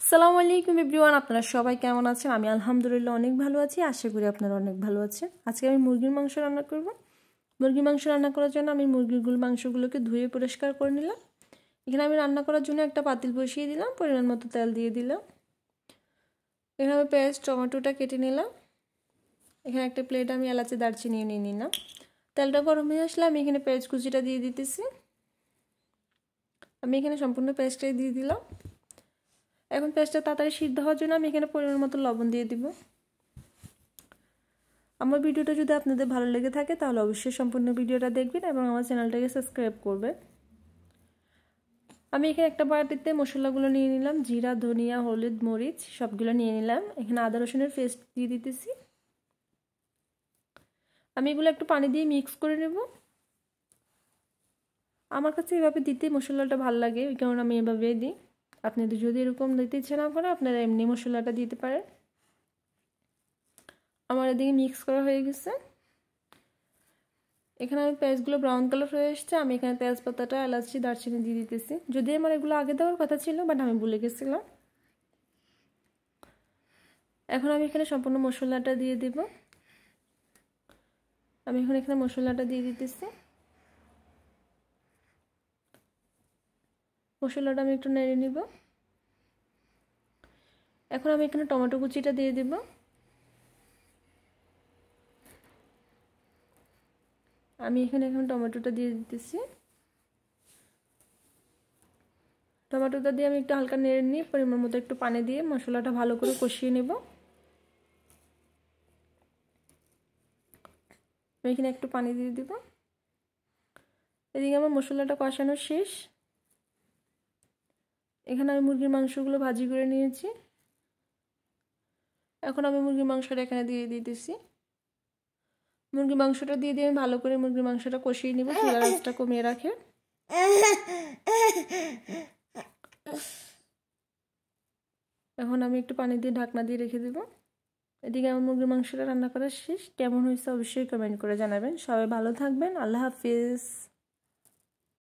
আসসালামু আলাইকুম এভরিওয়ান, আপনারা সবাই কেমন আছেন? আমি আলহামদুলিল্লাহ অনেক ভালো আছি। আশা করি আপনারা অনেক ভালো আছেন। আজকে আমি মুরগির মাংস রান্না করব। মুরগির মাংস রান্না করার জন্য আমি মুরগির মাংসগুলোকে ধুয়ে পরিষ্কার করে নিলাম। এখানে আমি রান্না করার জন্য একটা পাতিল বসিয়ে দিলাম, পরিমাণ মতো তেল দিয়ে দিলাম। এখানে আমি পেঁয়াজ টমেটোটা কেটে নিলাম। এখানে একটা প্লেটে আমি এলাচি দারচিনি নিয়ে নিলাম। তেলটা গরম হয়ে আসলে আমি এখানে পেঁয়াজ কুচিটা দিয়ে দিতেছি। আমি এখানে সম্পূর্ণ পেঁয়াজটাই দিয়ে দিলাম। এখন পেঁয়াজটা তাড়াতাড়ি সিদ্ধ হওয়ার জন্য আমি এখানে পরিমাণ মতো লবণ দিয়ে দিব। আমার ভিডিওটা যদি আপনাদের ভালো লেগে থাকে তাহলে অবশ্যই সম্পূর্ণ ভিডিওটা দেখবেন এবং আমার চ্যানেলটাকে সাবস্ক্রাইব করবেন। আমি এখানে একটা বাটিতে মশলাগুলো নিয়ে নিলাম, জিরা, ধনিয়া, হলুদ, মরিচ সবগুলো নিয়ে নিলাম। এখানে আদা রসুনের পেস্ট দিয়ে দিতেছি। আমি এগুলো একটু পানি দিয়ে মিক্স করে নেব। আমার কাছে এভাবে দিতে মশলাটা ভালো লাগে, ওই কারণে আমি এভাবেই দিই। আপনাদের যদি এরকম দিতে ইচ্ছে না করে আপনারা এমনি মশলাটা দিতে পারেন। আমার এদিকে মিক্স করা হয়ে গেছে। এখানে আমি পেঁয়াজগুলো ব্রাউন কালার হয়ে এসছে। আমি এখানে তেজপাতাটা, এলাচি, দারচিনি দিয়ে দিতেছি। যদি আমার এগুলো আগে দেওয়ার কথা ছিল, বাট আমি ভুলে গেছিলাম। এখন আমি এখানে সম্পূর্ণ মশলাটা দিয়ে দেব। আমি এখানে মশলাটা দিয়ে দিতেছি। মশলাটা আমি একটু নেড়ে নিব। এখন আমি এখানে টমেটো কুচিটা দিয়ে দেব। আমি এখানে টমেটোটা দিয়ে দিতেছি। টমেটোটা দিয়ে আমি একটু হালকা নেড়ে নিয়ে পরিমাণ মতো একটু পানি দিয়ে মশলাটা ভালো করে কষিয়ে নেব। আমি এখানে একটু পানি দিয়ে দিব। এদিকে আমার মশলাটা কষানো শেষ। এখানে আমি মুরগির মাংসগুলো ভাজি করে নিয়েছি। এখন আমি মুরগির মাংসটা এখানে দিয়ে দিতেছি। মুরগির মাংসটা দিয়ে আমি ভালো করে মুরগির মাংসটা কষিয়ে নিব, চুলার আঁচটা কমিয়ে রাখে। এখন আমি একটু পানি দিয়ে ঢাকনা দিয়ে রেখে দেব। এদিকে আমার মুরগির মাংসটা রান্না করা শেষ। কেমন হয়েছে অবশ্যই কমেন্ট করে জানাবেন। সবাই ভালো থাকবেন। আল্লাহ হাফিজ।